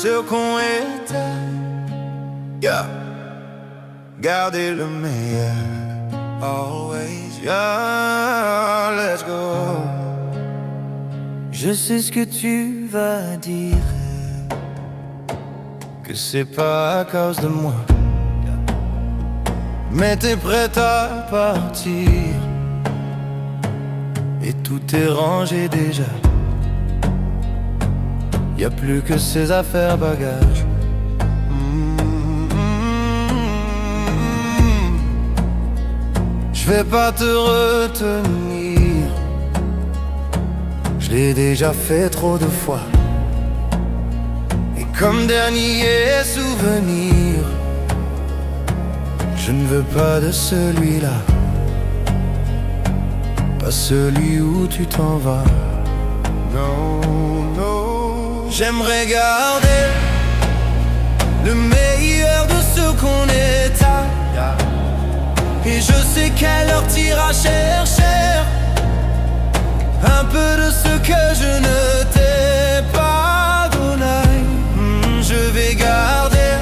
ce qu'on était. Yeah. Gardez le meilleur. Always, yeah, let's go. Je sais ce que tu vas dire, que c'est pas à cause de moi, mais t'es prête à partir, et tout est rangé déjà. Y'a plus que ces affaires bagages. Je vais pas te retenir, je l'ai déjà fait trop de fois. Et comme dernier souvenir, je ne veux pas de celui-là, pas celui où tu t'en vas. Non, non. J'aimerais garder le meilleur de ce qu'on est. Et je sais qu'elle leur tira cher un peu de ce que je ne t'ai pas donné. Je vais garder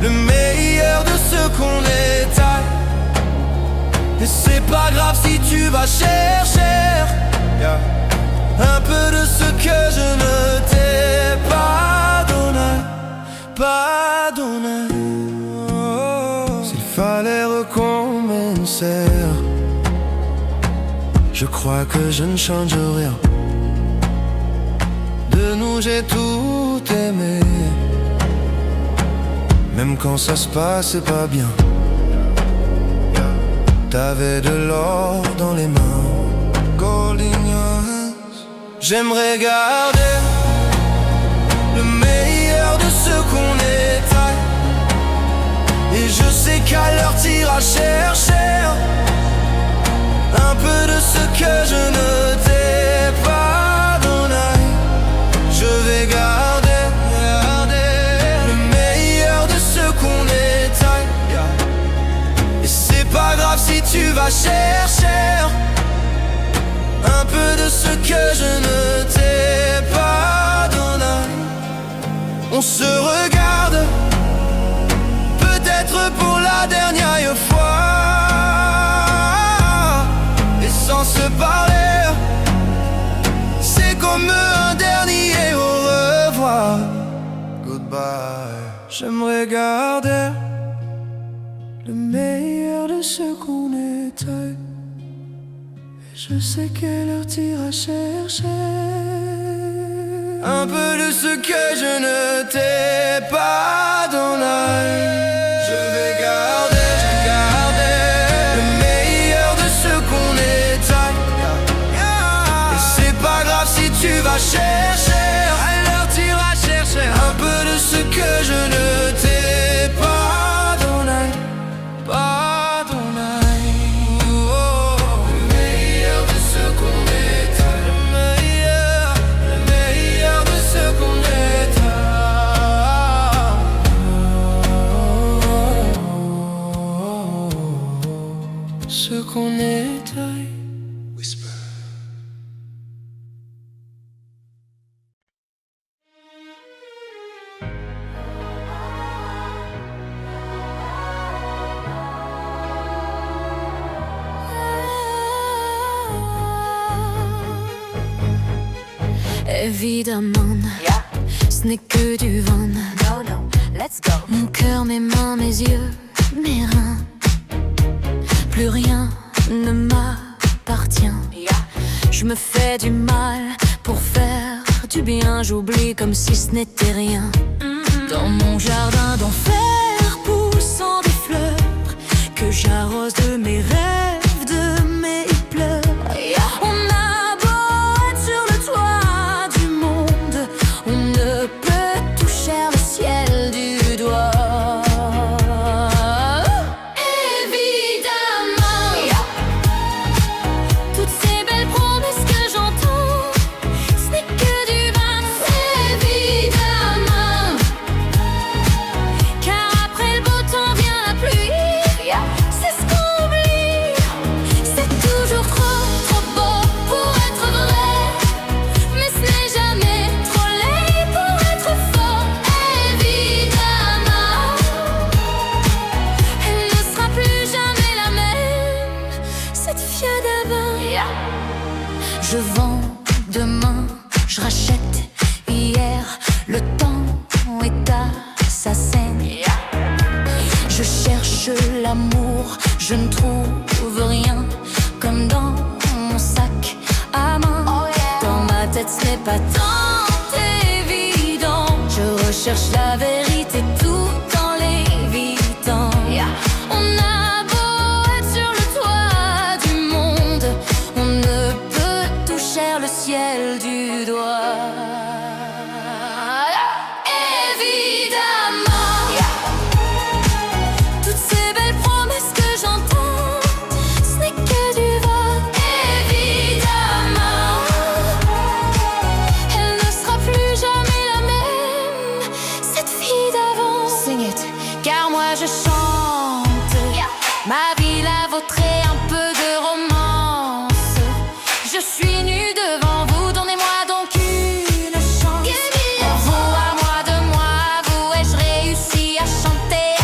le meilleur de ce qu'on est. Et c'est pas grave si tu vas chercher un peu de ce que je ne t'ai pas donné. Pas donné. S'il fallait recommencer, je crois que je ne change rien. De nous j'ai tout aimé, même quand ça se passait pas bien. T'avais de l'or dans les mains, gold in your hands. J'aimerais garder le meilleur de ce qu'on est. Et je sais qu'à leur tira cher un peu de ce que je ne t'ai pas donné. Je vais garder le meilleur de ce qu'on est. Et c'est pas grave si tu vas chercher un peu de ce que je ne t'ai pas donné. On se regarde, peut-être pour la dernière fois, et sans se parler, c'est comme un dernier au revoir. Goodbye. J'aimerais garder le meilleur de ce qu'on était. Et je sais qu'elle leur tira chercher un peu de ce que je ne t'ai pas donné. Je vais garder le meilleur de ce qu'on est. Et c'est pas grave si tu vas chercher, alors tu iras chercher un peu de ce que je ne t'ai pas donné. Pas donné. Le meilleur de ce qu'on est. Le meilleur de ce qu'on est. Ce qu'on est. Whisper. Évidemment, ce n'est que du vent. No, no, let's go. Mon cœur, mes mains, mes yeux, mes reins, plus rien ne m'appartient. Je me fais du mal pour faire du bien. J'oublie comme si ce n'était rien. Dans mon jardin d'enfer poussant des fleurs que j'arrose de mes rêves, de mes pleurs. On a beau être sur le toit du monde, on ne peut toucher le ciel du doigt. cherche l'amour, je ne trouve rien comme dans mon sac à main. Dans ma tête ce n'est pas tant évident. Je recherche la vérité tout en l'évitant. On a beau être sur le toit du monde, on ne peut toucher le ciel du doigt. Ma vie, la vôtre est un peu de romance. Je suis nue devant vous, donnez-moi donc une chance. Vous à moi, de moi à vous, ai-je réussi à chanter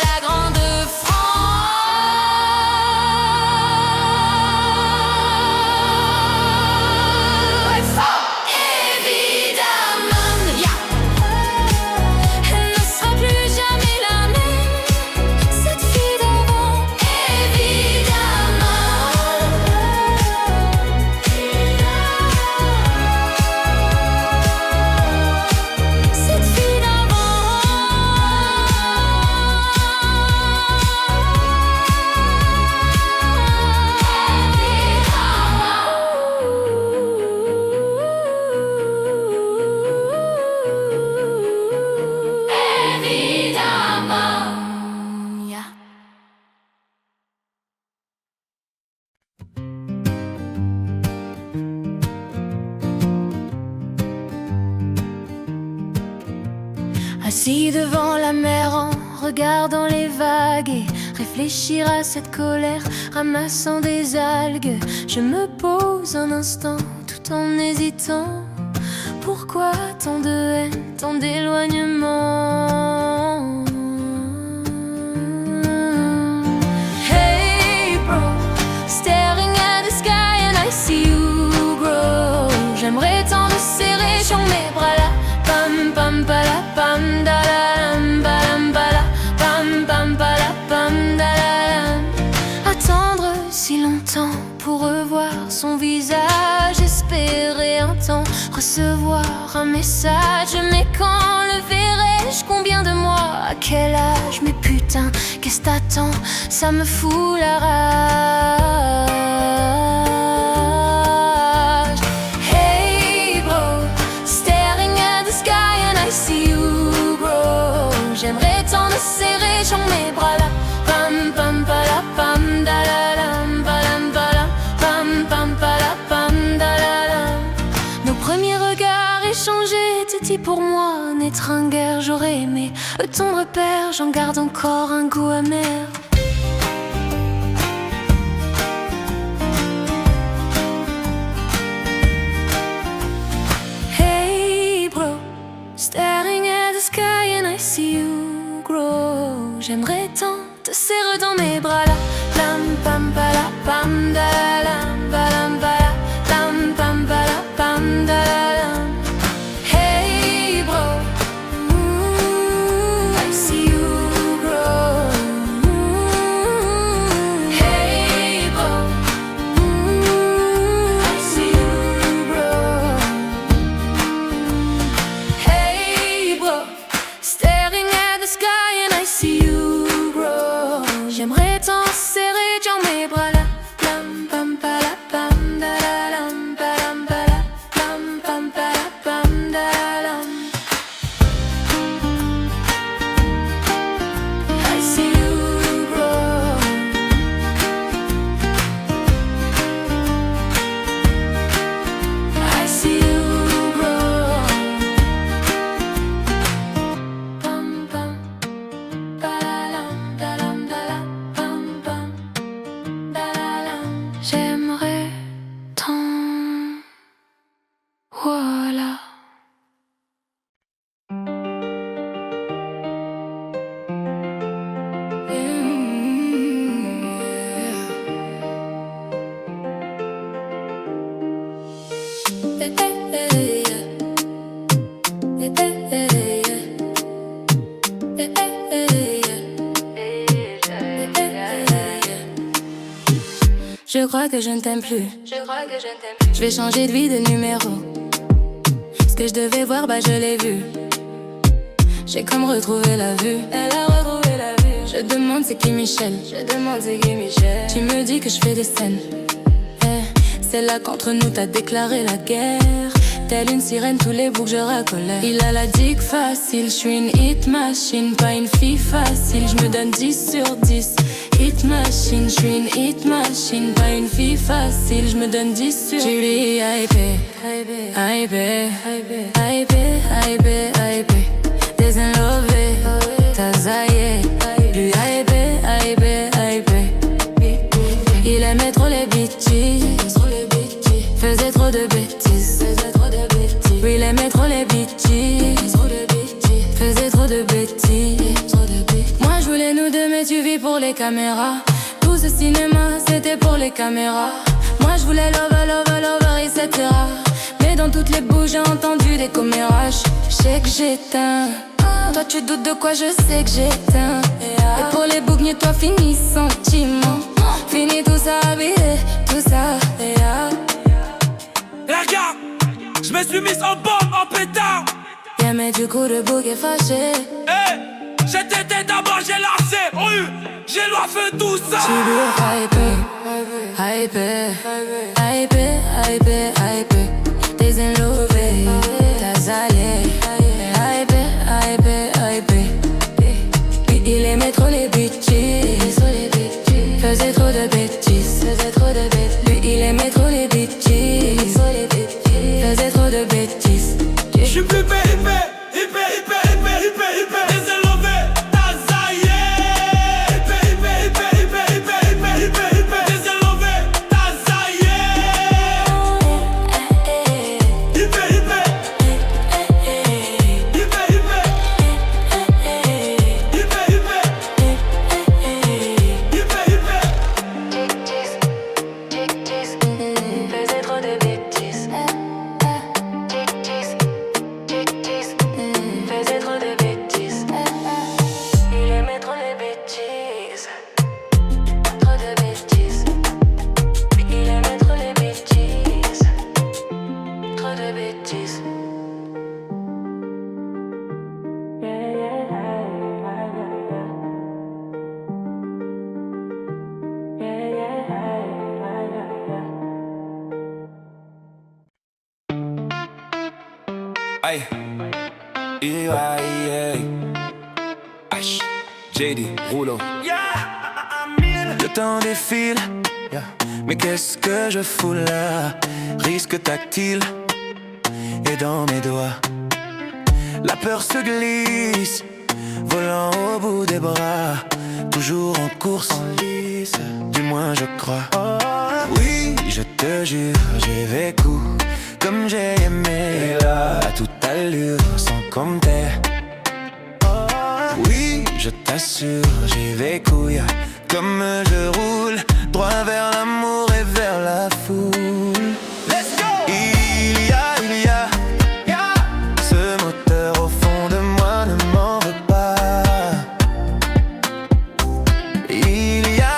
la grande France. Évidemment, elle ne sera plus jamais la même, cette fille d'avant. Assis devant la mer en regardant les vagues et réfléchir à cette colère, ramassant des algues, je me pose un instant tout en hésitant. Pourquoi tant de haine, tant d'éloignement? Hey bro, staring at the sky and I see you grow. J'aimerais tant te serrer sur mes bras là. Pam pam pala pam da la lam balam bala pam pam pala pam da la lam. Attendre si longtemps pour revoir son visage, espérer un temps recevoir un message. Mais quand le verrai-je, combien de mois, à quel âge? Mais putain, qu'est-ce t'attends? Ça me fout la rage. Hey bro, staring at the sky and I see you grow. J'aimerais tant te serrer sur mes bras là. Pam pam pala pam da la lam balam bala pam pam pala pam da la lam. Nos premiers regards échangés étaient dit pour moi n'être un guerre. J'aurais aimé ton repère, j'en garde encore un goût amer. Hey bro, staring at the sky and I see you grow. J'aimerais tant te serrer dans mes bras là. Lam pam pala pam da la lam balam bala lam pam pala pam da la lam. Hey bro, I see you grow. Hey bro, I see you grow. Hey bro, staring at the sky and I see you grow. J'aimerais tant serrer dans mes bras là. Lam pam pala pam da la lam balam bala lam pam pala pam da la lam. I see you grow. I see you grow. Pam pam balam dalam dalam pam pam dalam. J'aimerais tant, voilà. Je crois que je ne t'aime plus. Je vais changer de vie, de numéro. Ce que je devais voir, bah je l'ai vu. J'ai comme retrouvé la vue. Elle a retrouvé la vue. Je demande c'est qui Michel. Tu me dis que je fais des scènes. C'est là qu'entre nous t'as déclaré la guerre. Telle une sirène, tous les bouts que je racolais. Il a la dick facile, je suis une hit machine. Pas une fille facile, je me donne 10 sur 10. Hit machine, je suis une hit machine. Pas une fille facile, je me donne 10 sur 10. Julie hypé, hypé, hypé, hypé. Désenlové, t'as zaillé. Lui hypé, hypé, hypé. Il aimait trop les bitches. Faisait trop de bêtises. Oui, il aimait trop les bitches. Faisait trop de bêtises. Moi je voulais nous deux mais tu vis pour les caméras. Tout ce cinéma c'était pour les caméras. Moi je voulais lover, etc. Mais dans toutes les bouches j'ai entendu des commérages. Je sais que j'éteins. Toi tu doutes de quoi, je sais que j'éteins. Et pour les bougnes toi finis sentiment. Fini tout ça, habillé, tout ça. Regarde, je me suis mise en bombe, en pétard. Yeah, mais du coup le bouc est fâché. Hey, j'étais d'abord, j'ai lancé. J'ai loifé tout ça. Tu lui hypé, hypé. Désenlové, t'as zaillé. Hypé. Puis il aimait trop les bitches. Faisait trop de bêtises. Lui il aimait trop les bitches. Faisait trop de bêtises. J'suis plus hypé. Désenlové, t'as zaillé. Hypé. Désenlové, t'as zaillé. Hypé. Faisait trop de bêtises. Faisait trop de bêtises. Il aimait trop les bêtises. Trop de bêtises. Il aimait trop les bêtises. Trop de bêtises. Aïe, H, JD, Rouleau. Le temps défile, mais qu'est-ce que je fous là? Risque tactile, et dans mes doigts, la peur se glisse, volant au bout des bras, toujours en course, en lice, du moins je crois. Oui, je te jure, j'ai vécu comme j'ai aimé, là, à toute allure, sans compter. Oui, je t'assure, j'ai vécu, comme je roule, droit vers l'amour et vers la foule. Let's go! Il y a ce moteur au fond de moi, ne m'en veux pas. Il y a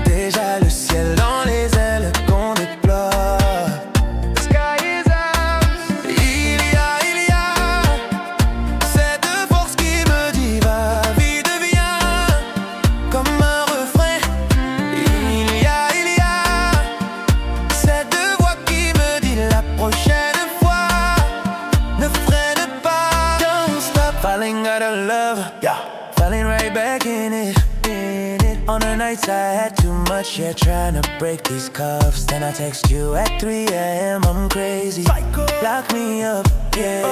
déjà le ciel dans les ailes qu'on déploie. The sky is ours. Il y a cette force qui me dit va, vie devient comme un refrain. Il y a cette voix qui me dit la prochaine fois ne freine pas. Don't stop falling out of love, falling right back in it. On the nights I had too much, trying to break these cuffs. Then I text you at 3 a.m. I'm crazy. Lock me up, yeah.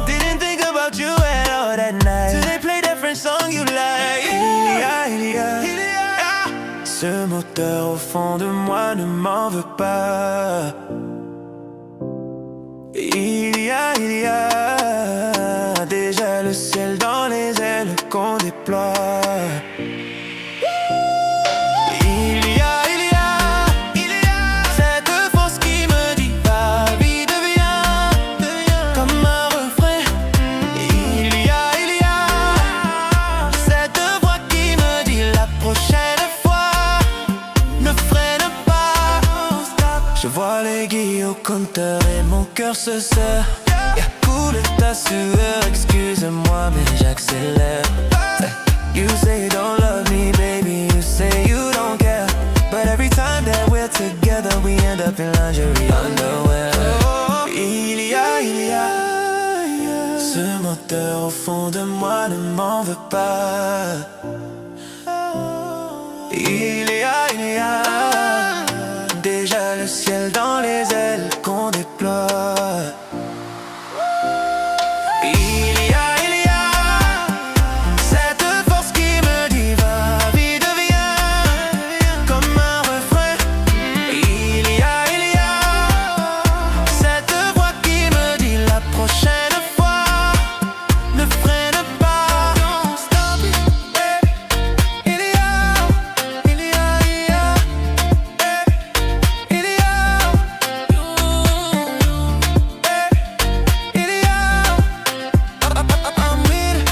Didn't think about you at all that night. Till they play different song you like. Il y a ce moteur au fond de moi, ne m'en veux pas. Il y a déjà le ciel dans les ailes qu'on déploie. Il y a cette force qui me dit va, vie devient comme un refrain. Il y a cette voix qui me dit la prochaine fois ne cœur se serre. Coule ta sueur, excuse-moi mais j'accélère. You say you don't love me, baby, you say you don't care. But every time that we're together, we end up in lingerie underwear. Il y a ce moteur au fond de moi, ne m'en veux pas. Il y a déjà le ciel dans les ailes qu'on déploie. Il y a cette force qui me dit va, vite viens, comme un refrain. Il y a cette voix qui me dit la prochaine fois ne freine pas. Don't stop it, baby. Il y a I'm with it.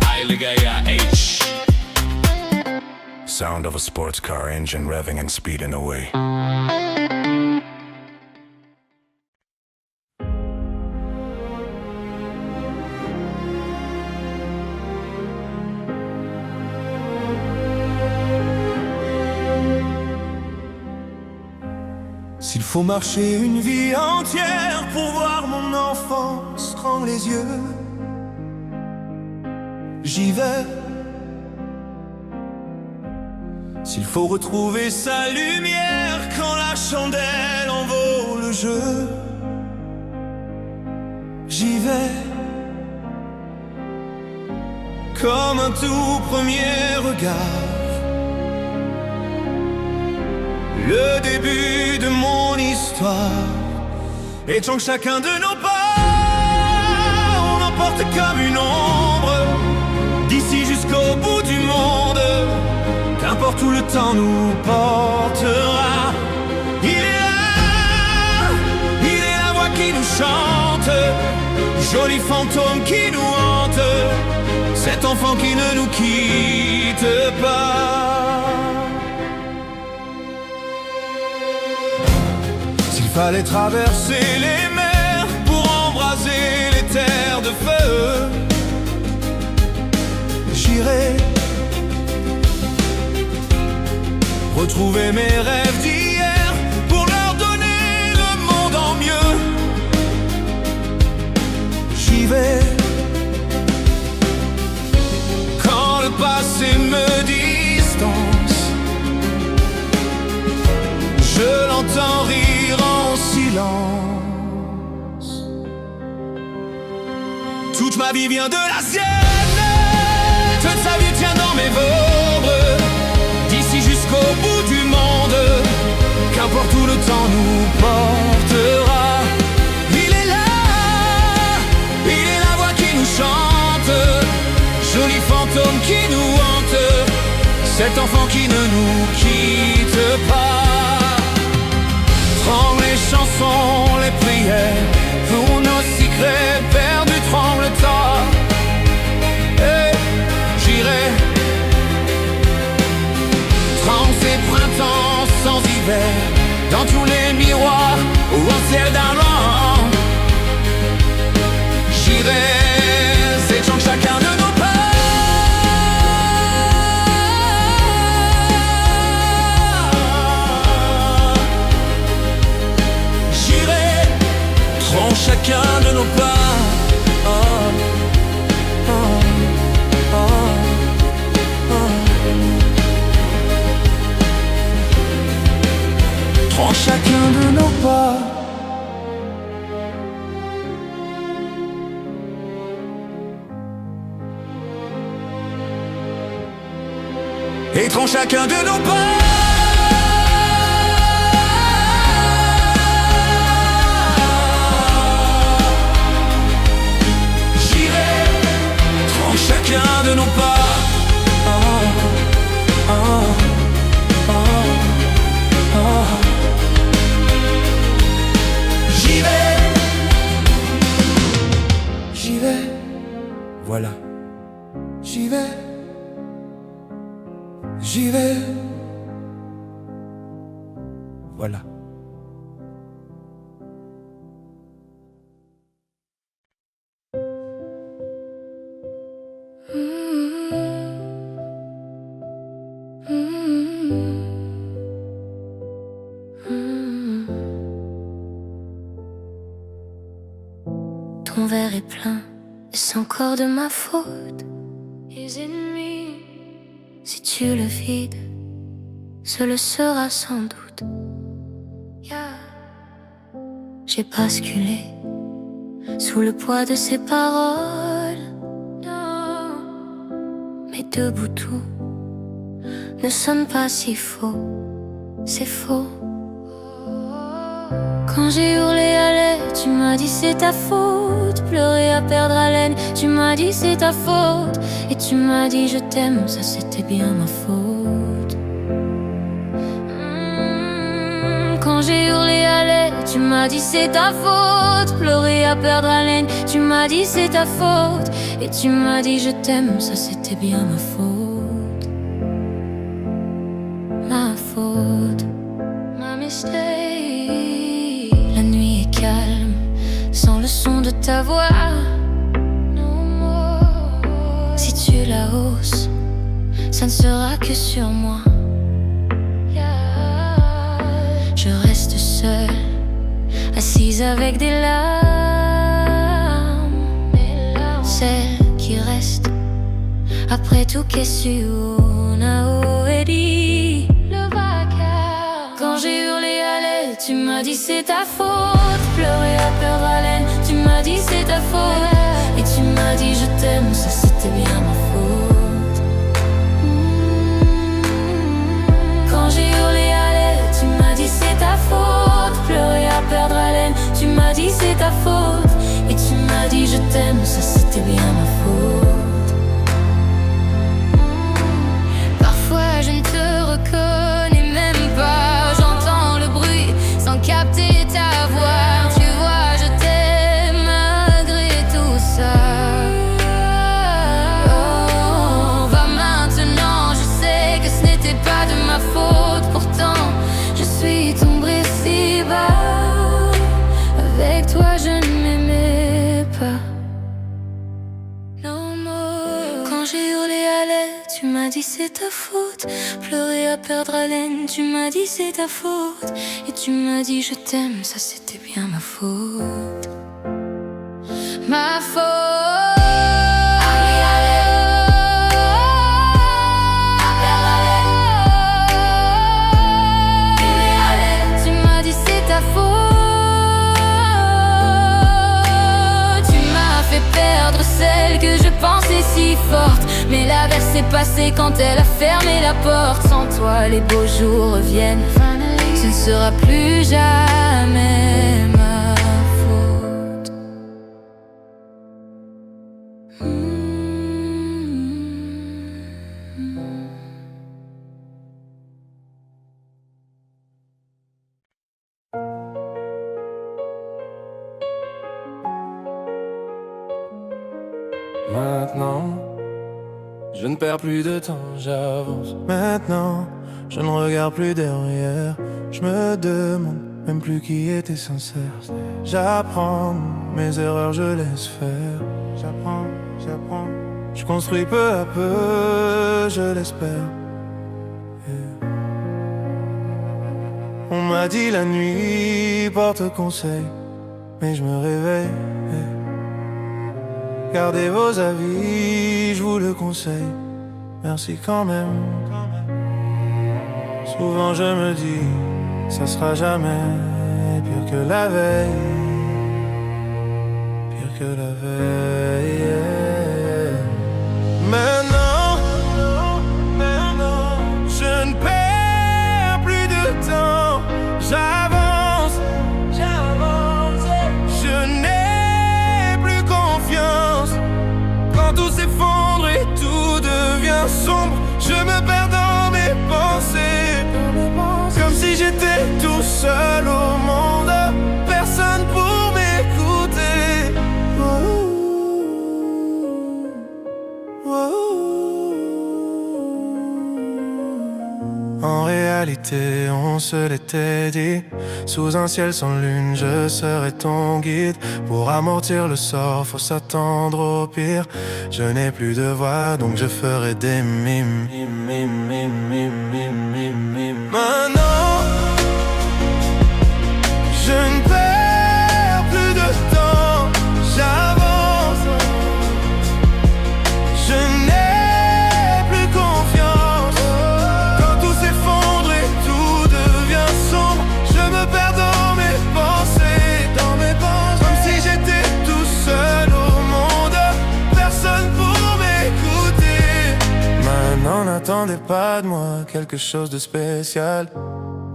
Ailigaya H. Sound of a sports car engine revving and speeding away. S'il faut marcher une vie entière pour voir mon enfance rendre les yeux, j'y vais. S'il faut retrouver sa lumière quand la chandelle en vaut le jeu, j'y vais. Comme un tout premier regard, le début de mon histoire. Et tant que chacun de nos pas, on emporte comme une ombre, d'ici jusqu'au bout du monde. Qu'importe où le temps nous portera, il est la voix qui nous chante, joli fantôme qui nous hante, cet enfant qui ne nous quitte pas. S'il fallait traverser les mers pour embraser les terres de feu, j'irai retrouver mes rêves d'hier pour leur donner le monde en mieux. J'y vais quand le passé me distance, je l'entends rire en silence. Toute ma vie vient de la sienne, toute sa vie tient dans mes membres, d'ici jusqu'au bout du monde, qu'importe où le temps nous portera. Il est la voix qui nous chante, joli fantôme qui nous hante, cet enfant qui ne nous quitte pas. Tremble les chansons, les prières, pour nos secrets perdus tremble le temps. Et j'irai tremble ces printemps sans hiver, dans tous les miroirs ou en ciel d'argent. J'irai séchant chacun de nos pas. Chacun de nos pas, oh, oh, oh, oh. Prends chacun de nos pas. Et prends chacun de nos pas. Chacun de nos pas, oh, oh, oh, oh. J'y vais, voilà. J'y vais, voilà. verre est plein, est-ce encore de ma faute? Is it me? Si tu le vides, ce le sera sans doute. Yeah. J'ai basculé sous le poids de ces paroles. Non, mais debout tout ne sonne pas si faux. C'est faux. Quand j'ai hurlé à l'aide, tu m'as dit c'est ta faute. Pleurer à perdre haleine, tu m'as dit c'est ta faute. Et tu m'as dit je t'aime, ça c'était bien ma faute. Quand j'ai hurlé à l'aide, tu m'as dit c'est ta faute. Pleurer à perdre haleine, tu m'as dit c'est ta faute. Et tu m'as dit je t'aime, ça c'était bien ma faute. Ma faute, ma mistake. La nuit est calme, sans le son de ta voix. Si tu la hausses, ça ne sera que sur moi. Je reste seule, assise avec des larmes. Celles qui restent après tout qu'est-ce qu'on a dit. Le vacarme. Quand j'ai hurlé à l'aide, tu m'as dit c'est ta faute. Pleurer à perdre haleine, tu m'as dit c'est ta faute. Et tu m'as dit je t'aime, ça c'était bien ma faute. Quand j'ai hurlé à l'aide, tu m'as dit c'est ta faute. Pleurer à perdre haleine, tu m'as dit c'est ta faute. Et tu m'as dit je t'aime, ça c'était bien ma faute. Parfois je ne te reconnais même pas. J'entends le bruit sans capter ta voix. Tu vois je t'aime malgré tout ça. Oh, va maintenant, je sais que ce n'était pas de ma faute. Pourtant je suis tombée si bas. Avec toi je ne m'aimais pas. No more. Quand j'ai hurlé à l'aide, tu m'as dit c'est ta faute. Pleurer à perdre haleine, tu m'as dit c'est ta faute. Et tu m'as dit je t'aime, ça c'était bien ma faute. Ma faute. Tu m'as dit c'est ta faute. Tu m'as fait perdre celle que je pensais si forte. Mais la verse s'est passée quand elle a fermé la porte. Sans toi les beaux jours reviennent. Ce ne sera plus jamais ma faute. Maintenant, je ne perds plus de temps, j'avance. Maintenant, je ne regarde plus derrière. Je me demande même plus qui était sincère. J'apprends mes erreurs, je laisse faire. J'apprends. Je construis peu à peu, je l'espère. On m'a dit la nuit porte conseil, mais je me réveille. Gardez vos avis, je vous le conseille. Merci quand même. Souvent je me dis, ça sera jamais pire que la veille. Pire que la veille. Maintenant, je ne perds plus de temps. J'avance. Je n'ai plus confiance. Quand tout s'effondre et tout devient sombre, je me perds dans mes pensées. Comme si j'étais tout seul au monde, personne pour m'écouter. En réalité, on se l'était dit. Sous un ciel sans lune, je serai ton guide. Pour amortir le sort, faut s'attendre au pire. Je n'ai plus de voix, donc je ferai des mimes. Maintenant, je ne perds plus de temps. J'avance. N'attendez pas de moi quelque chose de spécial.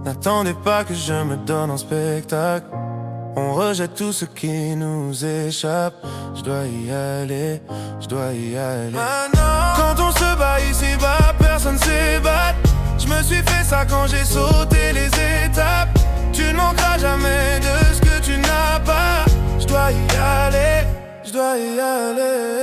N'attendez pas que je me donne en spectacle. On rejette tout ce qui nous échappe. Je dois y aller, je dois y aller. Maintenant, quand on se bat ici-bas, personne s'ébat. Je me suis fait ça quand j'ai sauté les étapes. Tu ne manqueras jamais de ce que tu n'as pas. Je dois y aller, je dois y aller.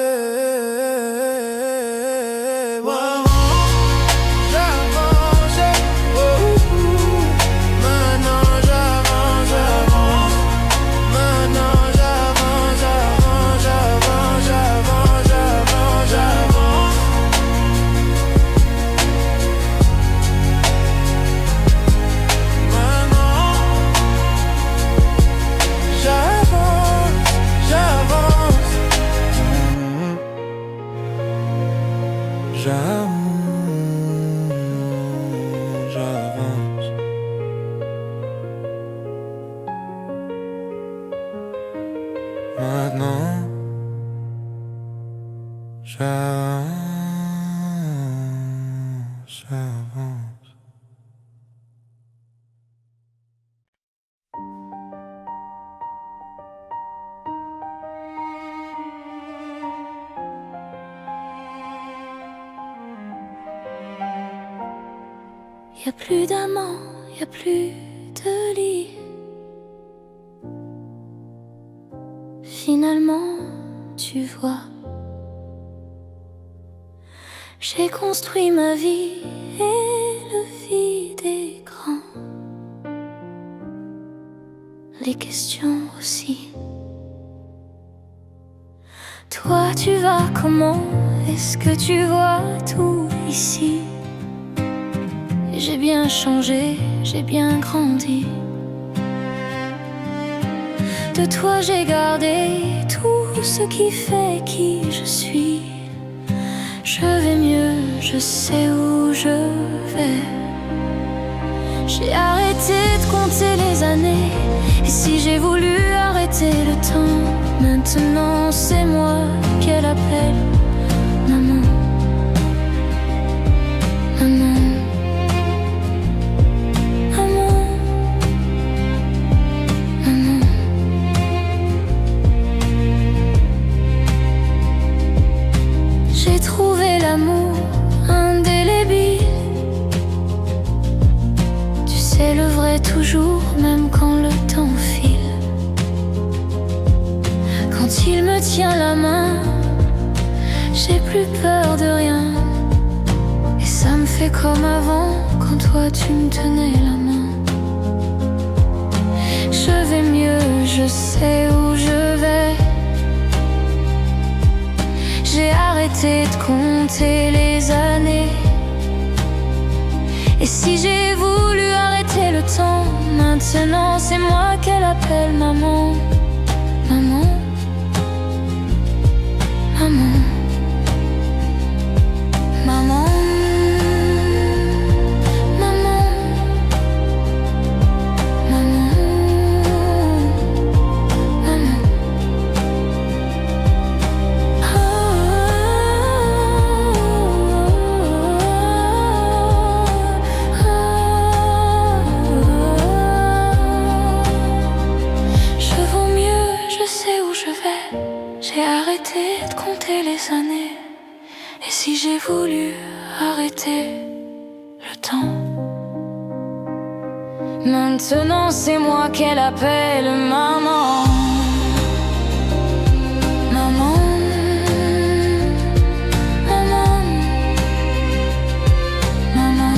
J'avance. Maintenant, j'avance, j'avance. Y a plus d'amants, y a plus de lit. Finalement, tu vois, j'ai construit ma vie et le vide est grand. Les questions aussi. Toi, tu vas comment? Est-ce que tu vois tout ici? J'ai bien changé, j'ai bien grandi. De toi j'ai gardé tout ce qui fait qui je suis. Je vais mieux, je sais où je vais. J'ai arrêté de compter les années. Et si j'ai voulu arrêter le temps, maintenant c'est moi qu'elle appelle maman. Maman. J'ai trouvé l'amour indélébile. Tu sais le vrai toujours, même quand le temps file. Quand il me tient la main, j'ai plus peur de rien. Et ça me fait comme avant, quand toi tu me tenais la main. Je vais mieux, je sais où je vais. J'ai arrêté de compter les années. Et si j'ai voulu arrêter le temps, maintenant c'est moi qu'elle appelle maman. Maman. Maman. Maman. J'ai arrêté de compter les années. Et si j'ai voulu arrêter le temps, maintenant c'est moi qu'elle appelle maman. Maman. Maman. Maman.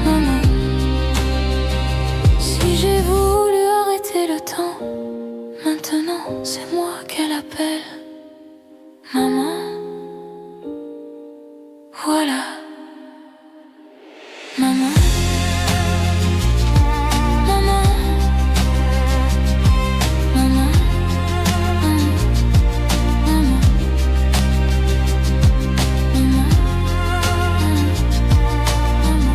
Maman. Si j'ai voulu arrêter le temps, maintenant c'est moi qu'elle appelle maman. Voilà. Maman. Maman. Maman. Maman. Maman.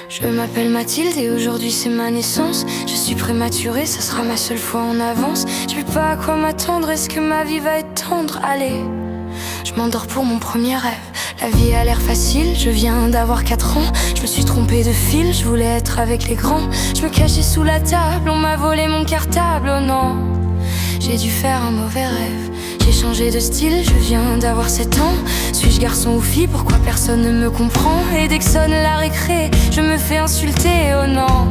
Je m'appelle Mathilde et aujourd'hui c'est ma naissance. Je suis prématurée, ça sera ma seule fois en avance. Je sais pas à quoi m'attendre, est-ce que ma vie va être tendre? Allez, je m'endors pour mon premier rêve. La vie a l'air facile, je viens d'avoir 4 ans. Je me suis trompée de fil, je voulais être avec les grands. Je me cachais sous la table, on m'a volé mon cartable, oh non. J'ai dû faire un mauvais rêve. J'ai changé de style, je viens d'avoir 7 ans. Suis-je garçon ou fille, pourquoi personne ne me comprend? Et dès que sonne la récré, je me fais insulter, oh non.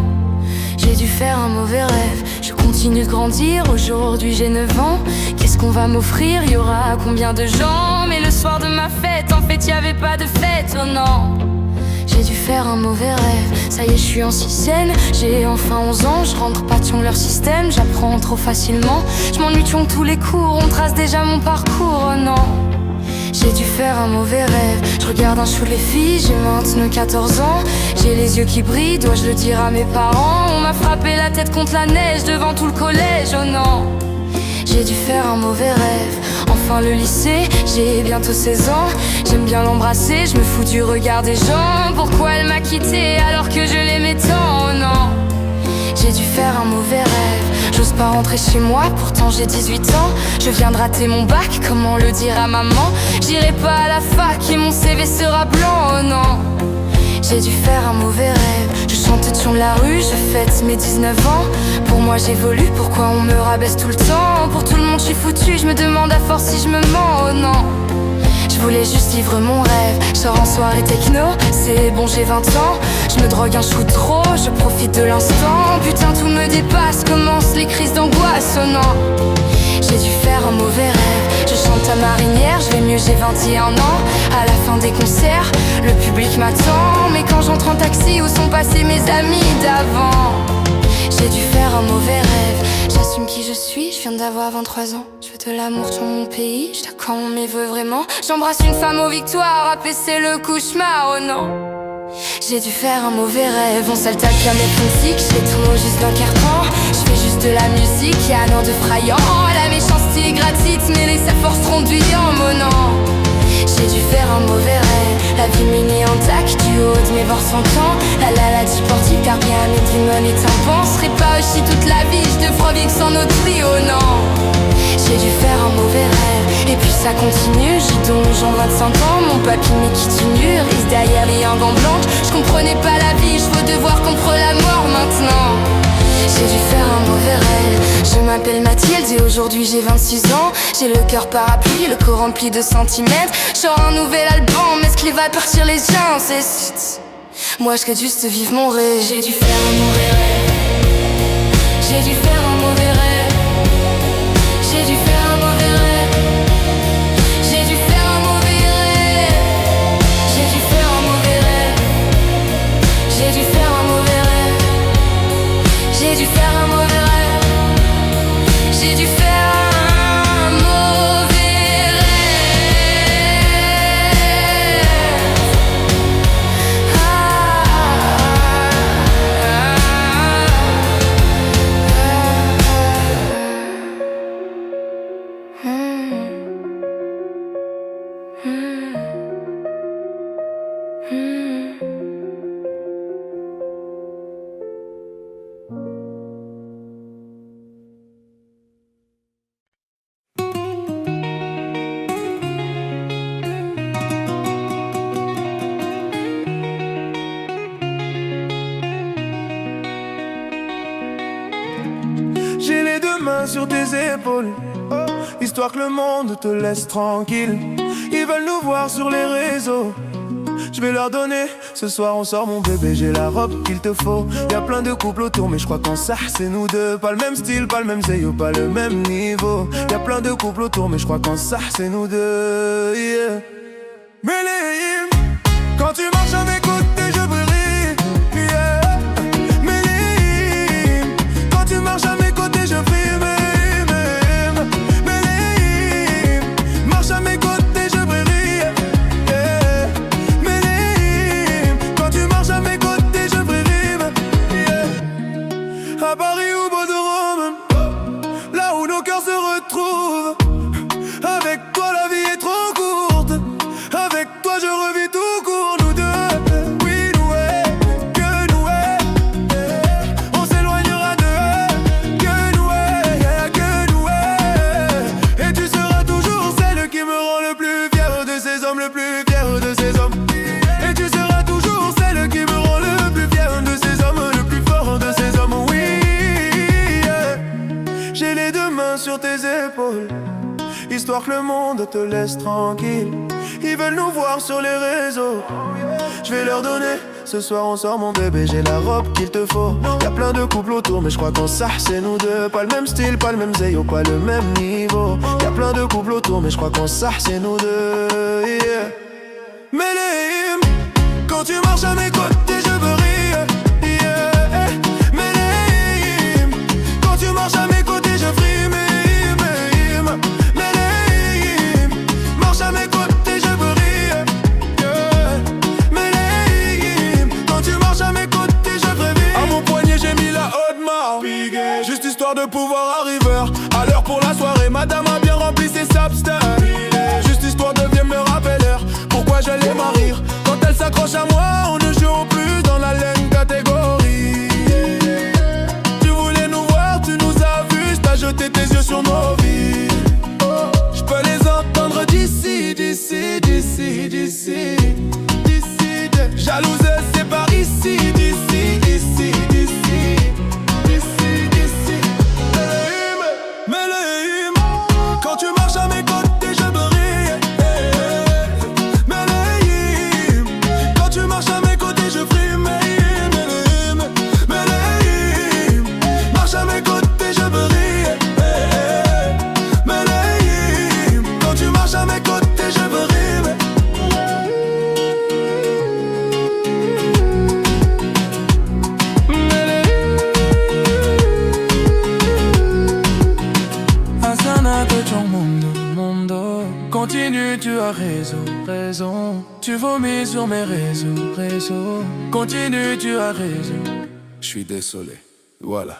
J'ai dû faire un mauvais rêve. Je continue de grandir, aujourd'hui j'ai 9 ans. Qu'est-ce qu'on va m'offrir? Y aura combien de gens? Mais le soir de ma fête, en fait y'avait pas de fête, oh non. J'ai dû faire un mauvais rêve. Ça y est, je suis en sixième, j'ai enfin 11 ans. Je rentre pas sur leur système, j'apprends trop facilement. Je m'ennuie de tous les cours, on trace déjà mon parcours, oh non. J'ai dû faire un mauvais rêve. Je regarde un show les filles, j'ai maintenant 14 ans. J'ai les yeux qui brillent, dois-je le dire à mes parents? On m'a frappé la tête contre la neige devant tout le collège, oh non. J'ai dû faire un mauvais rêve. Enfin le lycée, j'ai bientôt 16 ans. J'aime bien l'embrasser, je me fous du regard des gens. Pourquoi elle m'a quitté alors que je l'aimais tant, oh non. J'ai dû faire un mauvais rêve. J'ose pas rentrer chez moi, pourtant j'ai 18 ans. Je viens de rater mon bac, comment le dire à maman? J'irai pas à la fac et mon CV sera blanc, oh non. J'ai dû faire un mauvais rêve. Je chante sur la rue, je fête mes 19 ans. Pour moi j'évolue, pourquoi on me rabaisse tout le temps? Pour tout le monde je suis foutu, je me demande à force si je me mens, oh non. Je voulais juste vivre mon rêve. Je sors en soirée techno, c'est bon j'ai 20 ans. Je me drogue un chou trop, je profite de l'instant. Putain tout me dépasse, commencent les crises d'angoisse, oh non. J'ai dû faire un mauvais rêve. Je chante à Marinière, je vais mieux, j'ai 21 ans. À la fin des concerts, le public m'attend. Mais quand j'entre en taxi, où sont passés mes amis d'avant? J'ai dû faire un mauvais rêve. J'assume qui je suis, je viens d'avoir 23 ans. Je veux de l'amour sur mon pays, je t'accorde quand on m'y veut vraiment. J'embrasse une femme aux victoires, apaiser le cauchemar, oh non. J'ai dû faire un mauvais rêve, on s'attaque à mes physiques. J'ai tout juste d'un carton, je fais juste de la musique, y'a un an de frayant. La méchanceté est gratuite, mais les sa force renduyant, mon non. J'ai dû faire un mauvais rêve, la vie m'est intacte du haut de mes 100 ans. La sportive car bien mes démons et tympans. Serait pas aussi toute la vie, je devrais vivre sans notre vie, oh non. J'ai dû faire un mauvais rêve, et puis ça continue. J'ai donc j'en 25 ans, mon papy m'est continue. Risque derrière les un gant blanche, je comprenais pas la vie, je veux devoir contre la mort maintenant. J'ai dû faire un mauvais rêve. Je m'appelle Mathilde et aujourd'hui j'ai 26 ans. J'ai le cœur parapluie, le corps rempli de centimètres. Genre un nouvel album, est-ce qu'il va partir les gens? C'est... Moi je souhaite juste vivre mon rêve. J'ai dû faire un mauvais rêve. J'ai dû faire un mauvais rêve. J'ai dû faire un mauvais rêve. J'ai dû faire un mauvais rêve. J'ai dû faire un mauvais rêve. J'ai dû faire un mauvais rêve. J'ai dû faire un mauvais rêve. J'ai dû faire un mauvais J'ai les deux mains sur tes épaules, histoire que le monde te laisse tranquille. Ils veulent nous voir sur les réseaux, je vais leur donner. Ce soir on sort mon bébé, j'ai la robe qu'il te faut. Y'a plein de couples autour mais je crois qu'en ça c'est nous deux. Pas le même style, pas le même zéyo, pas le même niveau. Y'a plein de couples autour mais je crois qu'en ça c'est nous deux, yeah. Méléim, quand tu marches à mes côtés je brille, yeah. Méléim, quand tu marches à mes côtés je brille, Méléim, marche à mes côtés je brille, yeah. Méléim, quand tu marches à mes côtés je brille, yeah. À Paris ou Bordeaux, là où nos cœurs se retrouvent. Avec toi la vie est trop courte. sur tes épaules, histoire que le monde te laisse tranquille. Ils veulent nous voir sur les réseaux, je vais leur donner. Ce soir on sort mon bébé, j'ai la robe qu'il te faut. Y'a plein de couples autour mais je crois qu'on ça c'est nous deux. Pas le même style, pas le même zéyo, pas le même niveau. Y'a plein de couples autour mais je crois qu'on ça c'est nous deux, yeah. Méléim, quand tu marches à mes côtés je veux rire, yeah. Méléim, quand tu marches à mes côtés je fris, Méléim, marche à mes côtés je veux rire, yeah. Méléim, quand tu marches à mes côtés je ferai vivre. À mon poignet j'ai mis la haute marque, juste histoire de pouvoir arriver à l'heure pour la soirée. Madame a bien rempli ses substances, juste histoire de bien me rappeler pourquoi je l'aime à rire. Quand elle s'accroche à moi, on ne joue plus dans la laine catégorie. Tu voulais nous voir, tu nous as vus, t'as jeté tes yeux sur nos vies. Je peux les entendre d'ici, d'ici, d'ici, d'ici, d'ici. Jalouse, c'est par ici, d'ici, d'ici, d'ici, d'ici, d'ici. Méléim, quand tu marches à mes côtés, je brille. Continue, tu as raison, raison. Tu vomis sur mes réseaux. Continue, tu as raison. Je suis désolé, voilà.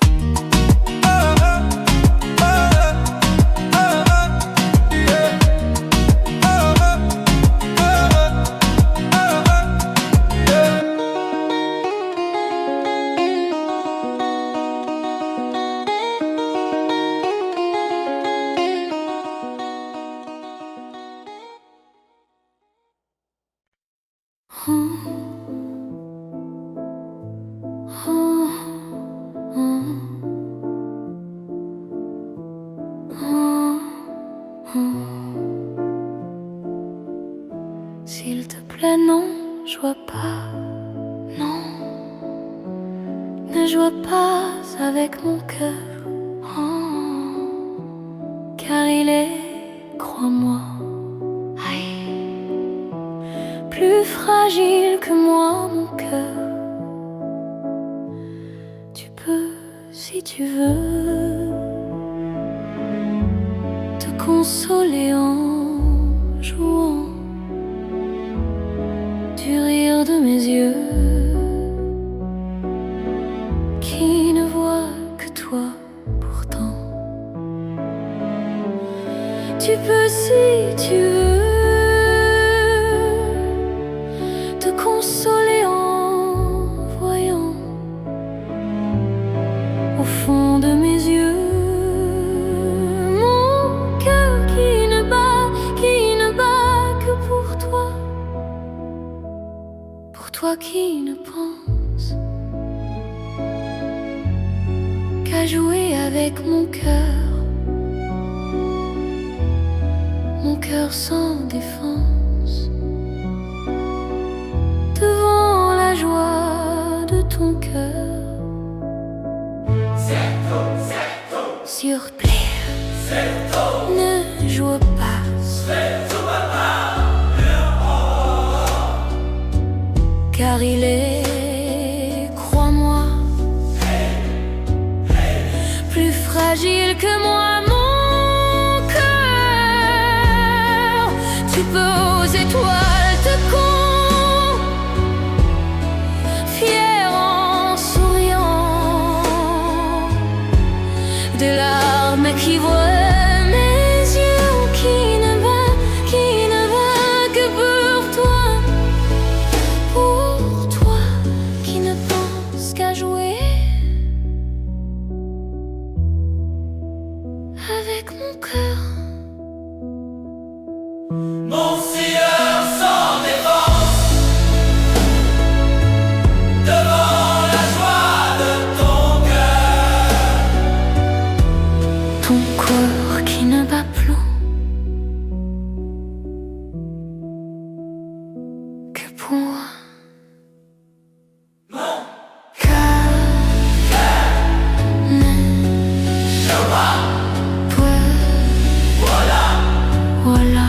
S'il te plaît, non, je vois pas, non, ne joue pas avec mon cœur, oh, car il est, crois-moi, plus fragile que moi, mon cœur. Tu peux, si tu veux, te consoler en jouant du rire de mes yeux qui ne voient que toi pourtant. Tu peux, si tu veux, te consoler en voyant au fond de mes yeux mon cœur qui ne bat que pour toi. Toi qui ne pense qu'à jouer avec mon cœur sans défense, devant la joie de ton cœur. S'il te plaît, ne joue pas, car il est, crois-moi, plus fragile que moi, mon cœur. Tu peux aux étoiles te confier en souriant, des larmes qui voient avec mon cœur. Mon sieur sans défense, devant la joie de ton cœur. ton corps qui ne bat plus que pour moi. Voilà.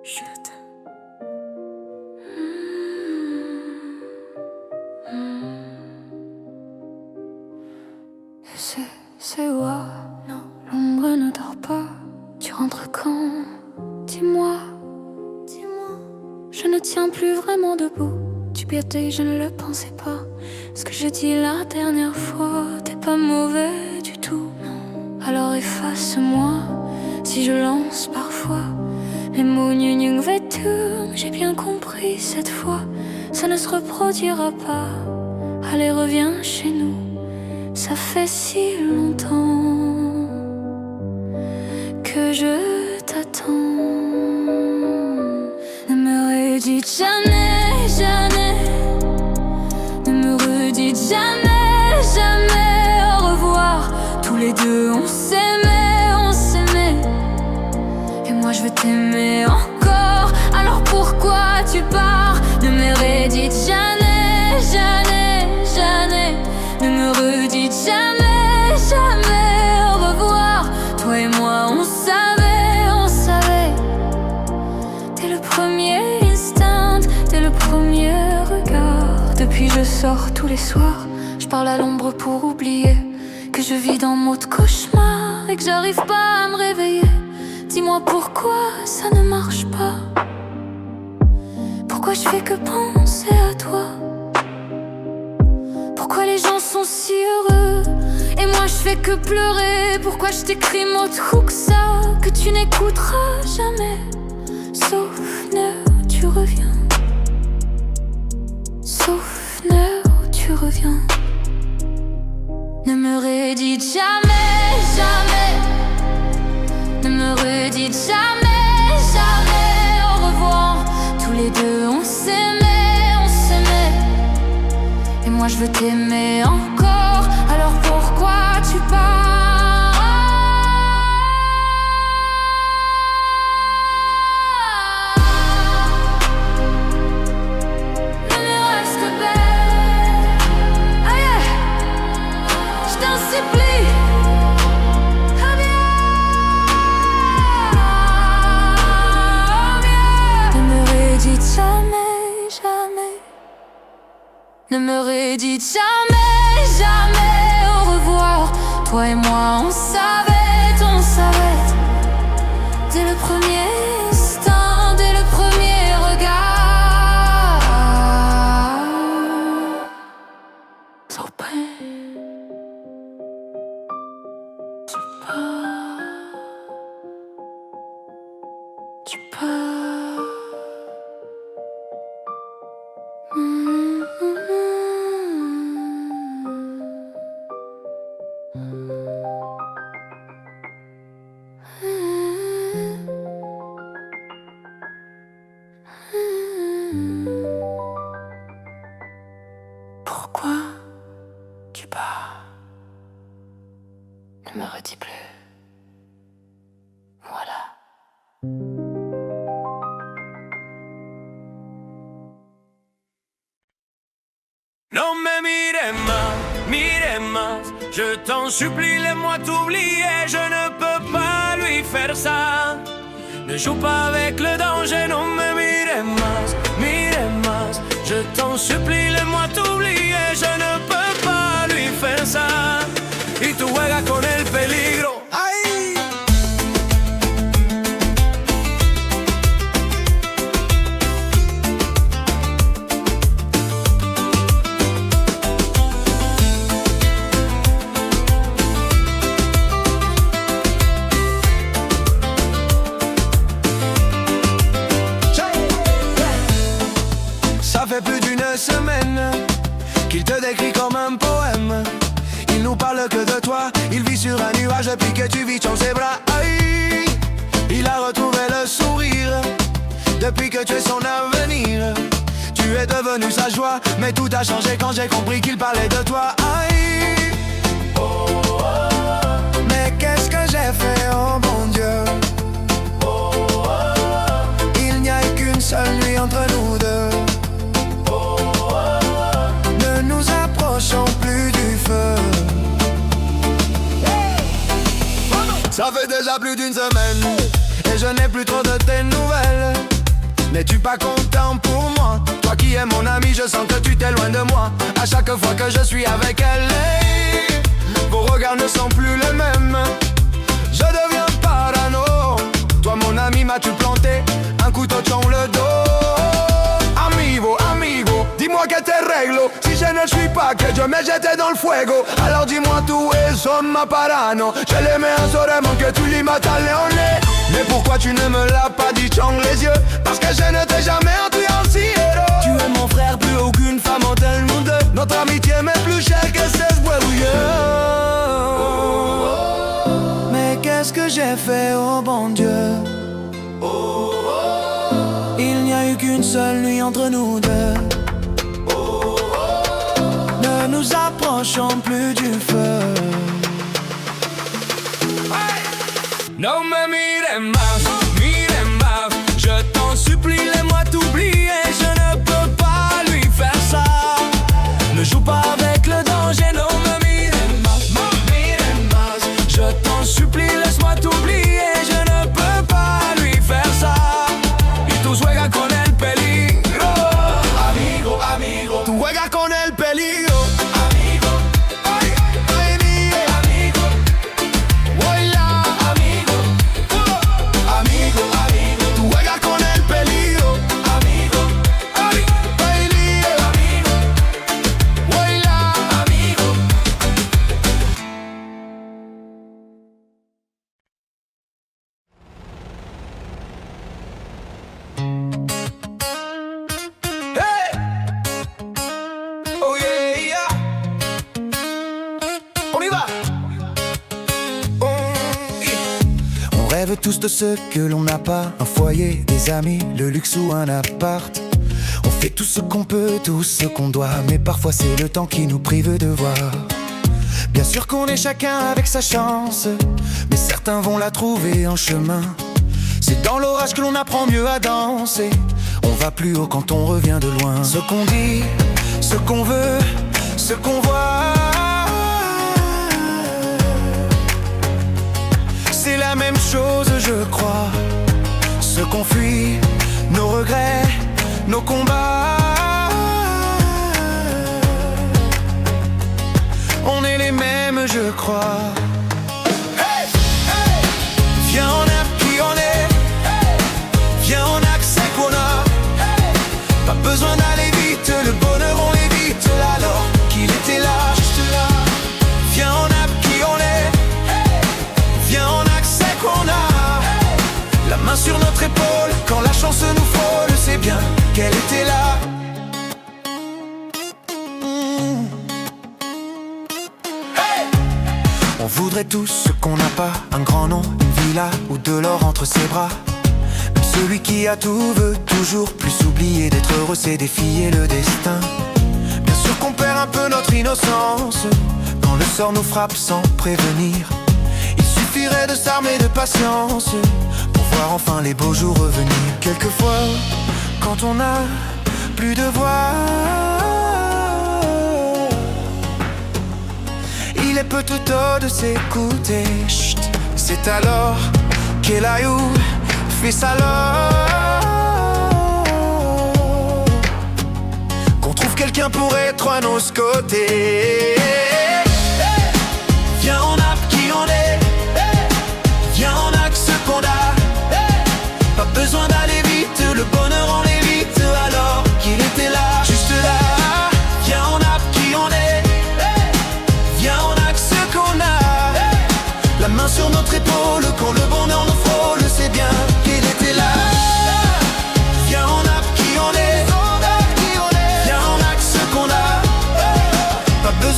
Chut. C'est quoi? Non, l'ombre ne dort pas. Tu rentres quand? Dis-moi. Je ne tiens plus vraiment debout. Tu piétais, je ne le pensais pas. Ce que je dis la dernière fois, t'es pas mauvais du tout. Non. Alors efface-moi si je lance parfois les mots gnu vêtus. J'ai bien compris cette fois, ça ne se reproduira pas. Allez, reviens chez nous. Ça fait si longtemps que je t'attends. Ne me redites jamais, jamais. Ne me redites jamais, jamais. Au revoir. Tous les deux on s'aimait. Et moi je veux t'aimer encore. Alors pourquoi tu pars? Ne me redites jamais, jamais, jamais. Ne me redites jamais, jamais. Au revoir. Toi et moi on savait. Dès le premier instinct, dès le premier regard. Depuis je sors tous les soirs. Je parle à l'ombre pour oublier que je vis dans mon cauchemar et que j'arrive pas à me réveiller. Dis-moi pourquoi ça ne marche pas. Pourquoi je fais que penser à toi? Pourquoi les gens sont si heureux et moi je fais que pleurer? Pourquoi je t'écris mot que ça, que tu n'écouteras jamais? Souvenir, tu reviens. Souvenir, tu reviens. Ne me redites jamais, jamais. Ne me redites jamais, jamais. Au revoir. Tous les deux on s'aimait. Et moi je veux t'aimer encore. Alors pourquoi tu pars? Ne me reste que belle. Ah yeah. Je t'en supplie. Ah bien. Ne me redites jamais, jamais. Ne me redites jamais, jamais. Au revoir. Toi et moi on savait. Dès le premier instant, dès le premier regard. So bad. Tu pars. Pourquoi tu pars? Ne me redis plus. Voilà. Non me mire más, je t'en supplie, laisse-moi t'oublier, je ne peux pas lui faire ça. Ne joue pas avec le danger, non me mire más, je t'en supplie, laisse-moi t'oublier, je ne peux pas lui faire ça. Y tú juegas con el peligro. Ça fait plus d'une semaine qu'il te décrit comme comme un poème. Il nous parle que de toi, il vit sur un nuage depuis que tu vis dans ses bras. Aïe, il a retrouvé le sourire depuis que tu es son avenir. Tu es devenu sa joie, mais tout a changé quand j'ai compris qu'il parlait de toi. Aïe, mais qu'est-ce que j'ai fait, oh mon Dieu. Il n'y a eu qu'une seule nuit entre nous deux. Ne nous approchons plus du feu. Ça fait déjà plus d'une semaine et je n'ai plus trop de tes nouvelles. N'es-tu pas content pour moi? Toi qui es mon ami, je sens que tu t'éloignes de moi à chaque fois que je suis avec elle. Hey, vos regards ne sont plus les mêmes. Je deviens parano. Toi mon ami, m'as-tu planté un couteau dans le dos? Amigo, amigo, dis-moi que te réglo. Si je ne suis pas que Dieu m'ait jeté dans le fuego, alors dis-moi tu es somma parano. Je l'aimais un seulement que tu lui matas leone. Mais pourquoi tu ne me l'as pas dit dans les yeux? Parce que je ne t'ai jamais influencié. Tu es mon frère, plus aucune femme en tel nous deux. Notre amitié m'est plus chère que 16 bouilleux. Mais qu'est-ce que j'ai fait, oh bon Dieu? Il n'y a eu qu'une seule nuit entre nous deux. Ne nous approchons plus du feu. Non me mire más, je t'en supplie, laisse-moi t'oublier. Je ne peux pas lui faire ça. Ne joue pas avec le danger, non me mire más. Je t'en supplie, laisse-moi t'oublier. Je ne peux pas lui faire ça. Y tú juegas con el peligro. Amigo, amigo, tú juegas con el peligro. On rêve tous de ce que l'on n'a pas, un foyer, des amis, le luxe ou un appart. On fait tout ce qu'on peut, tout ce qu'on doit, mais parfois c'est le temps qui nous prive de voir. Bien sûr qu'on est chacun avec sa chance, mais certains vont la trouver en chemin. C'est dans l'orage que l'on apprend mieux à danser. On va plus haut quand on revient de loin. Ce qu'on dit, ce qu'on veut, ce qu'on voit, c'est la même chose, je crois. Ce qu'on fuit, nos regrets, nos combats, on est les mêmes, je crois. Hey, hey. Viens, on a qui on est. Hey. Viens, on accepte qu'on a. Hey. Pas besoin d'aller vite, le bonheur on l'évite. Alors qu'il était là, juste là. Viens, on a qui on est. Hey. Viens, on accepte qu'on a. Hey. La main sur notre épaule, quand la chance nous frôle, c'est bien qu'elle était là. On voudrait tous ce qu'on n'a pas, un grand nom, une villa ou de l'or entre ses bras. Même celui qui a tout veut toujours plus oublier d'être heureux, c'est défier le destin. Bien sûr qu'on perd un peu notre innocence quand le sort nous frappe sans prévenir. Il suffirait de s'armer de patience pour voir enfin les beaux jours revenir. Quelquefois, quand on n'a plus de voix, il est peu tout tôt de s'écouter. Chut, c'est alors qu'elle a eu fait ça là, qu'on trouve quelqu'un pour être à nos côtés. Viens, on a qui on est. Viens, on a que ce qu'on a. Pas besoin d'aller vite, le bonheur on l'évite. Alors qu'il était là, juste là. Viens, on a qui on est. Viens, on a que ce qu'on a. La main sur notre épaule, quand le bonheur nous frôle, c'est bien qu'il était là. Viens, on a qui on est. Viens, on a que ce qu'on a. Pas besoin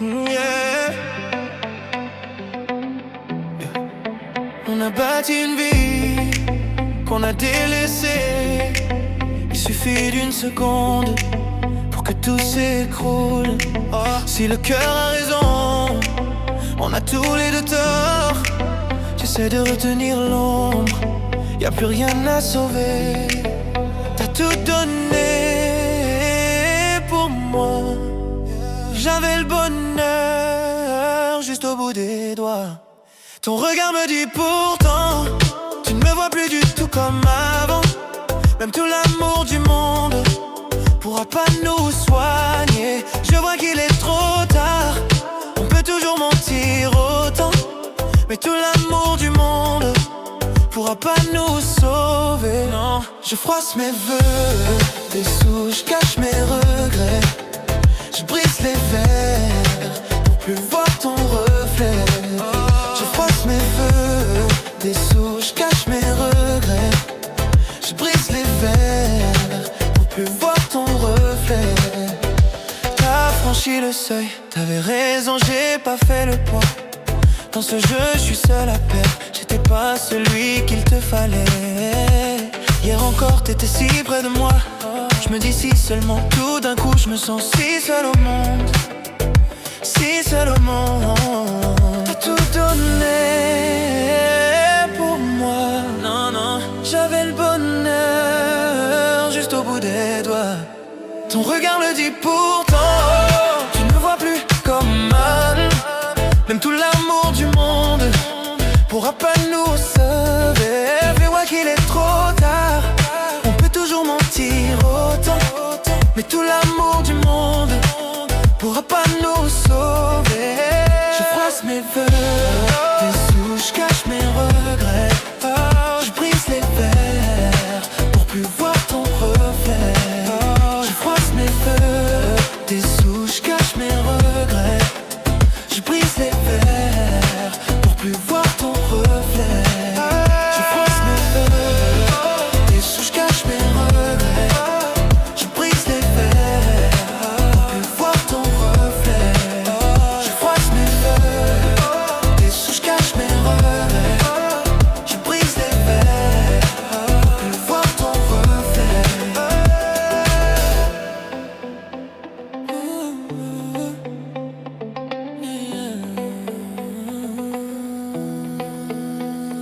Yeah. On a bâti une vie qu'on a délaissée. Il suffit d'une seconde pour que tout s'écroule. Oh, si le cœur a raison, on a tous les deux tort. J'essaie de retenir l'ombre, y'a plus rien à sauver. T'as tout donné pour moi. J'avais le bonheur juste au bout des doigts. Ton regard me dit pourtant, tu ne me vois plus du tout comme avant. Même tout l'amour du monde pourra pas nous soigner. Je vois qu'il est trop tard, on peut toujours mentir autant. Mais tout l'amour du monde pourra pas nous sauver. Non, je froisse mes vœux, des sous, je cache mes regrets. Je brise les verres pour plus voir ton reflet. Je froisse mes vœux, des sous, je cache mes regrets. Je brise les verres pour plus voir ton reflet. T'as franchi le seuil, t'avais raison, j'ai pas fait le poids. Dans ce jeu, je suis seul à perdre. J'étais pas celui qu'il te fallait. Hier encore, t'étais si près de moi. Je me dis si seulement, tout d'un coup, je me sens si seul au monde. Si seul au monde. T'as tout donné pour moi. Non, non, j'avais le bonheur juste au bout des doigts. Ton regard le dit pourtant, tu ne me vois plus comme mal. Même tout l'amour du monde pourra pas nous sauver. Mais ouais qu'il est trop tard, on peut toujours mentir autant. Mais tout l'amour du monde pourra pas nous sauver. Je froisse mes vœux, des sous, je cache mes regrets. Je brise les verres pour plus voir ton reflet. Je froisse mes vœux, des sous, je cache mes regrets. Je brise les verres pour plus voir ton reflet. Je froisse mes vœux, des sous, je cache mes regrets. Je brise les verres pour plus voir ton reflet. Je froisse mes vœux, des sous, je cache mes regrets. Je brise les verres pour plus voir ton reflet.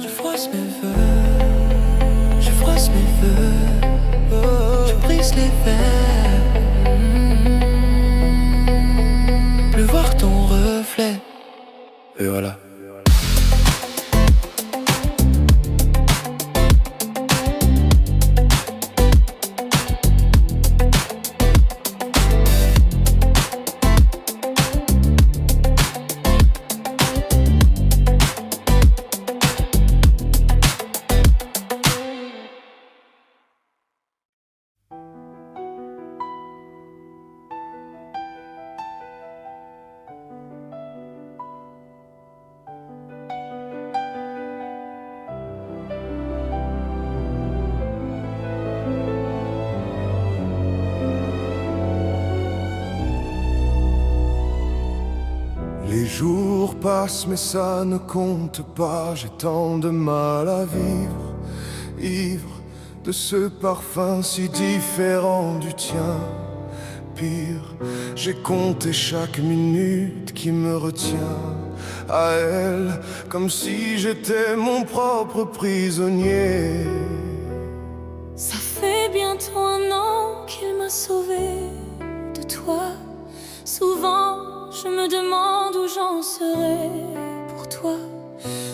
Je froisse mes vœux, je froisse mes vœux, je brise les verres, plus voir ton reflet. Et voilà. Les jours passent mais ça ne compte pas. J'ai tant de mal à vivre, ivre de ce parfum si différent du tien. Pire, j'ai compté chaque minute qui me retient à elle, comme si j'étais mon propre prisonnier. Ça fait bientôt un an qu'il m'a sauvé de toi. Souvent je me demande où j'en serai pour toi.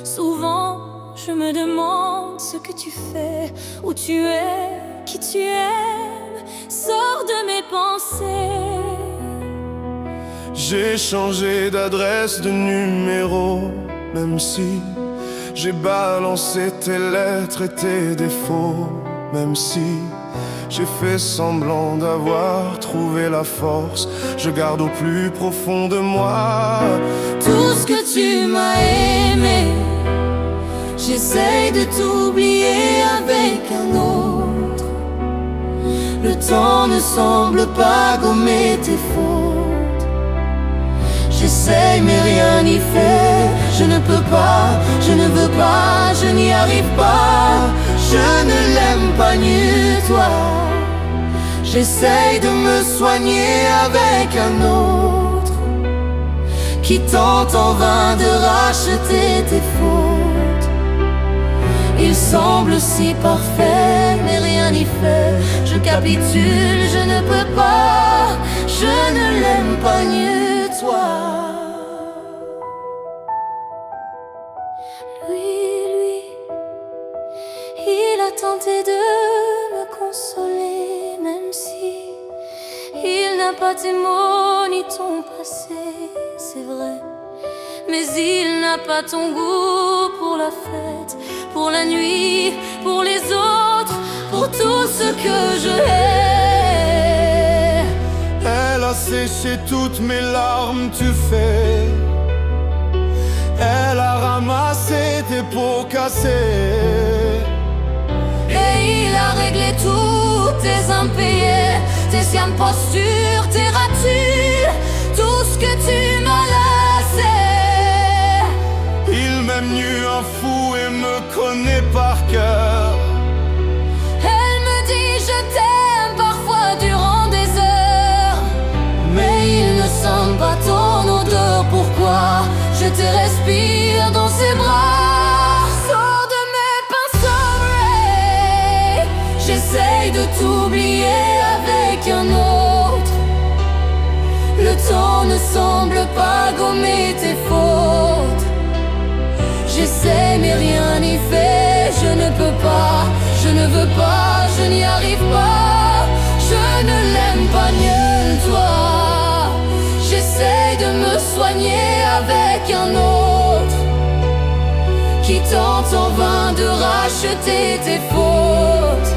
Souvent je me demande ce que tu fais, où tu es, qui tu aimes. Sors de mes pensées. J'ai changé d'adresse, de numéro, même si j'ai balancé tes lettres et tes défauts. Même si j'ai fait semblant d'avoir trouvé la force, je garde au plus profond de moi tout ce que tu m'as aimé. J'essaye de t'oublier avec un autre. Le temps ne semble pas gommer tes fautes. J'essaye mais rien n'y fait. Je ne peux pas, je ne veux pas, je n'y arrive pas. Je ne l'aime pas nu toi. J'essaye de me soigner avec un autre qui tente en vain de racheter tes fautes. Il semble si parfait, mais rien n'y fait. Je capitule, je ne peux pas, je ne l'aime pas mieux toi. Lui, il a tenté de me consoler, même si il n'a pas tes mots ni ton passé, c'est vrai. Mais il n'a pas ton goût pour la fête, pour la nuit, pour les autres, pour tout ce que je hais. Elle a séché toutes mes larmes, tu fais. Elle a ramassé tes pots cassés. Et il a réglé tous tes impayés, tes sciames postures, tes ratures, tout ce que tu m'as laissé. Il m'aime nu un fou et me connaît par cœur. Elle me dit je t'aime parfois durant des heures, mais il ne sent pas ton odeur. Pourquoi je te respire dans ses bras? Sors de mes pinceaux, Ray. J'essaye de t'oublier avec un autre. Le temps ne semble pas gommer tes fautes. J'essaie mais rien n'y fait. Je ne peux pas, je ne veux pas, je n'y arrive pas. Je ne l'aime pas mieux que toi. J'essaie de me soigner avec un autre qui tente en vain de racheter tes fautes.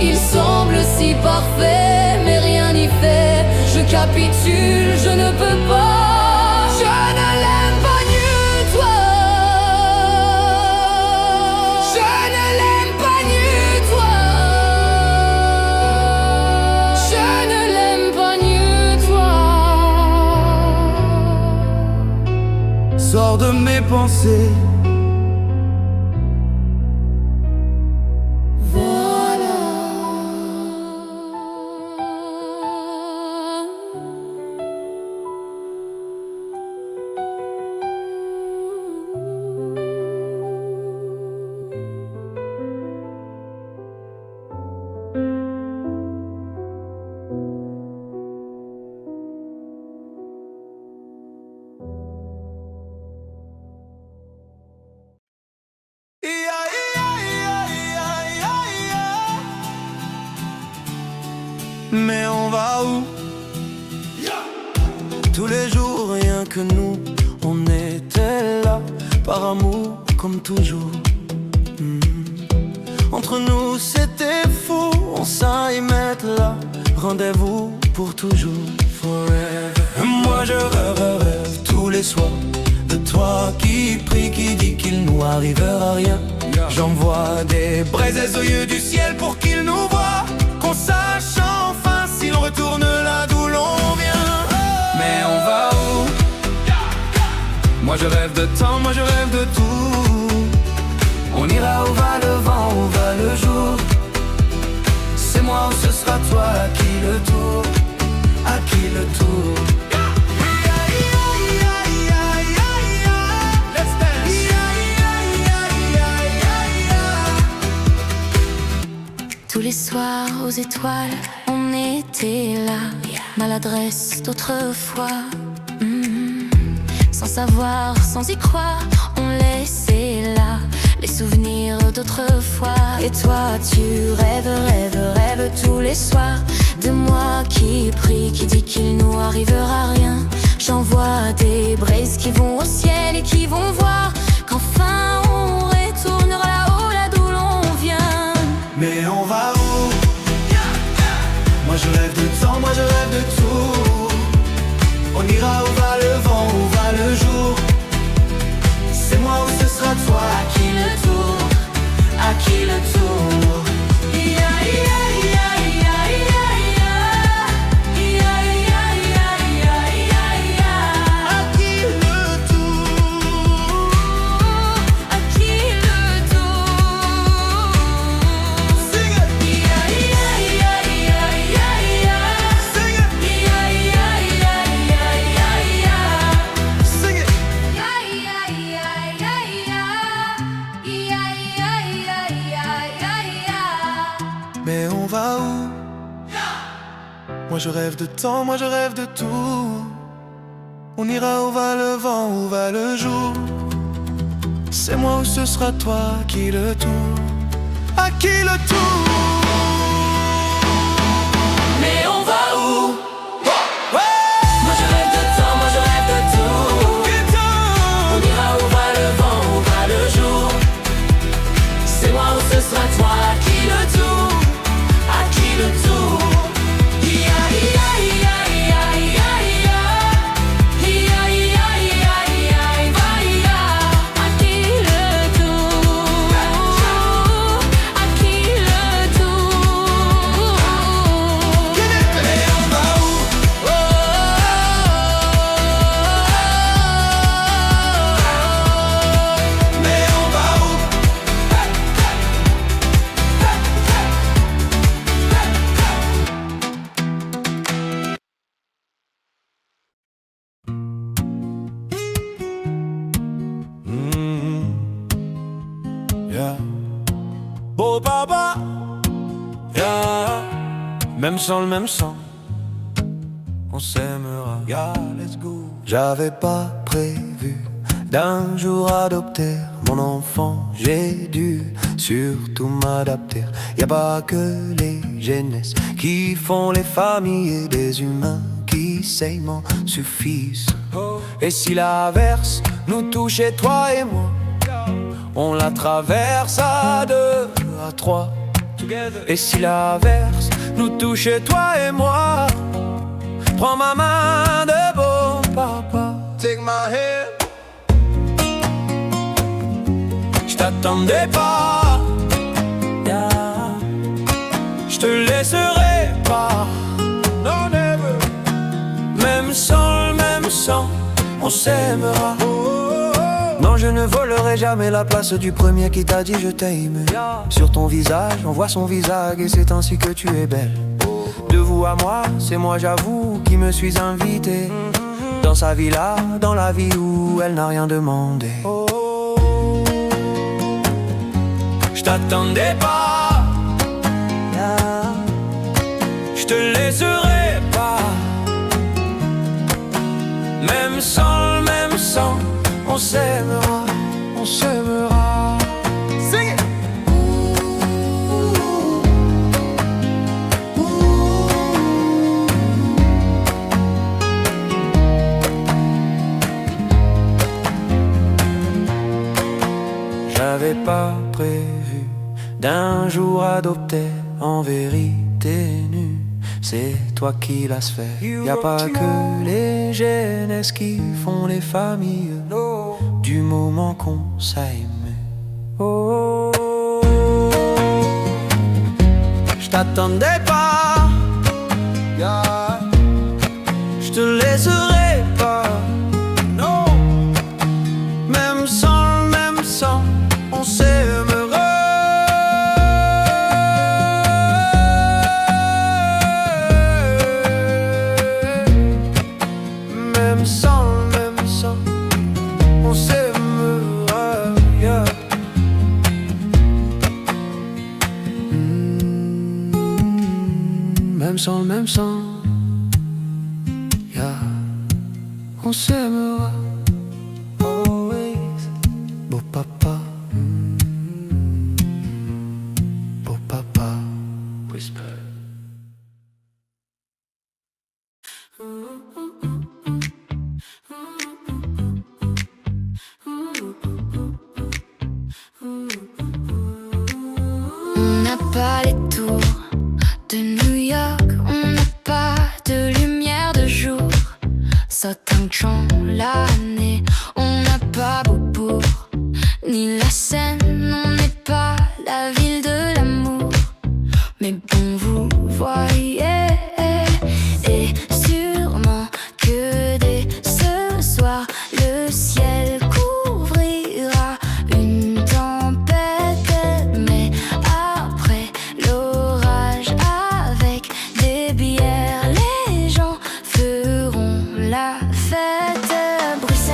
Il semble si parfait, mais rien n'y fait. Je capitule, je ne peux pas, je ne l'aime pas mieux que toi. Je ne l'aime pas mieux que toi. Je ne l'aime pas mieux que toi. Sors de mes pensées. Mais on va où? Tous les jours, rien que nous, on était là, par amour comme toujours. Entre nous c'était fou, on s'y mettre là. Rendez-vous pour toujours, forever. Moi je rêve tous les soirs de toi qui prie, qui dit qu'il nous arrivera rien. J'envoie des braises aux yeux du ciel pour qu'il nous voie, qu'on sache enfin si l'on retourne là d'où l'on vient. Mais on va où? Moi je rêve de temps, moi je rêve de tout. On ira où va le vent, où va le jour. C'est moi ou ce sera toi, à qui le tour, à qui le tour. Tous les soirs aux étoiles, on était là. Maladresse d'autrefois, sans savoir, sans y croire, on laissait là les souvenirs d'autrefois. Et toi tu rêves tous les soirs de moi qui prie, qui dit qu'il nous arrivera rien. J'envoie des braises qui vont au ciel et qui vont voir qu'enfin on retournera là-haut, là d'où l'on vient. Mais on va où? Moi je rêve de temps, moi je rêve de tout. On ira où va le vent, où va le jour. C'est moi ou ce sera toi, à qui le tour, à qui le tour. Moi je rêve de temps, moi je rêve de tout. On ira où va le vent, où va le jour. C'est moi ou ce sera toi qui le tour. À qui le tour? Mais on va où? Moi je rêve de temps, moi je rêve de tout. On ira où va le vent, où va le jour. C'est moi ou ce sera toi qui le tour. À qui le tour? Ia ia ia ia ia ia. Ia ia ia ia va ia. À qui le tour? À qui le tour? Mais on va où? Mais on va où? Yeah. Beau papa, yeah. Même sang, le même sang, on s'aimera. Yeah, let's go. J'avais pas prévu d'un jour adopter mon enfant. J'ai dû surtout m'adapter. Y a pas que les genes qui font les familles et des humains qui s'aiment suffisent. Et si l'averse nous touchait, toi et moi, on la traverse à deux, à trois. Et si l'averse nous touchait, toi et moi, prends ma main de beau papa. Take my hand. J't'attendais pas, yeah. J'te laisserai pas, non never. Même sans le même sang, on s'aimera. Non, je ne volerai jamais la place du premier qui t'a dit je t'aime. Sur ton visage, on voit son visage et c'est ainsi que tu es belle. De vous à moi, c'est moi j'avoue qui me suis invité dans sa villa, dans la vie où elle n'a rien demandé. Je t'attendais pas, je te laisserai pas. Même sans le même sang, on s'aimera, on s'aimera. Sing it! J'avais pas prévu d'un jour adopter en vérité nue. C'est toi qui l'as fait. Y a pas que les gènes qui font les familles. Du moment qu'on s'aime. Oh, je t'attendais pas, yeah. Je te laisserai pas, non. Même sans le même sang, on s'aimera. Même sans le même sang, on s'aimera, yeah. Même sans le même sang, yeah. On s'aimera, always. Beau papa, beau papa, whisper. On n'a pas les tours de New York, on n'a pas de lumière de jour. Southampton l'année, on n'a pas Beaubourg, ni la Seine, on n'est pas la ville de l'amour. Mais bon, vous voyez, et sûrement que dès ce soir, le ciel couvrira une tempête. Mais après l'orage, avec des bières, les gens feront la fête. Bruxelles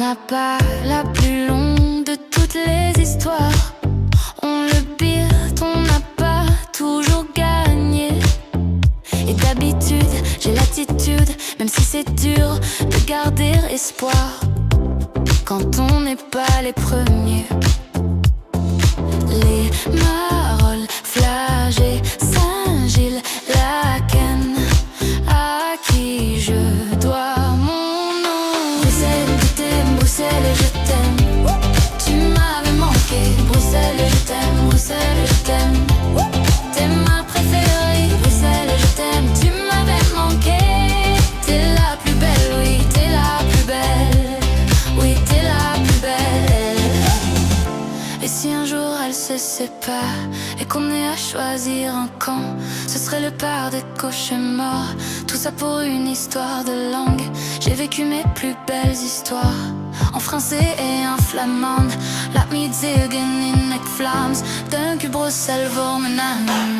n'a pas la plus longue de toutes les histoires. On le pire, on n'a pas toujours gagné. Et d'habitude, j'ai l'attitude, même si c'est dur, de garder espoir quand on n'est pas les premiers. Les marolles, flagey, Saint-Gilles, Laken, à qui je dois mon nom. Bruxelles, je t'aime, Bruxelles, je t'aime. Tu m'avais manqué, Bruxelles, je t'aime, Bruxelles, je t'aime. T'es ma préférée, Bruxelles, je t'aime. Tu m'avais manqué. T'es la plus belle, oui, t'es la plus belle. Oui, t'es la plus belle. Et si un jour elle se sépare et qu'on ait à choisir un camp, ce serait le part des cauchemars. Tout ça pour une histoire de langue. J'ai vécu mes plus belles histoires en français et en flamande. Laat me zeggen in het Vlaams. Dank u Brussel voor mijn naam.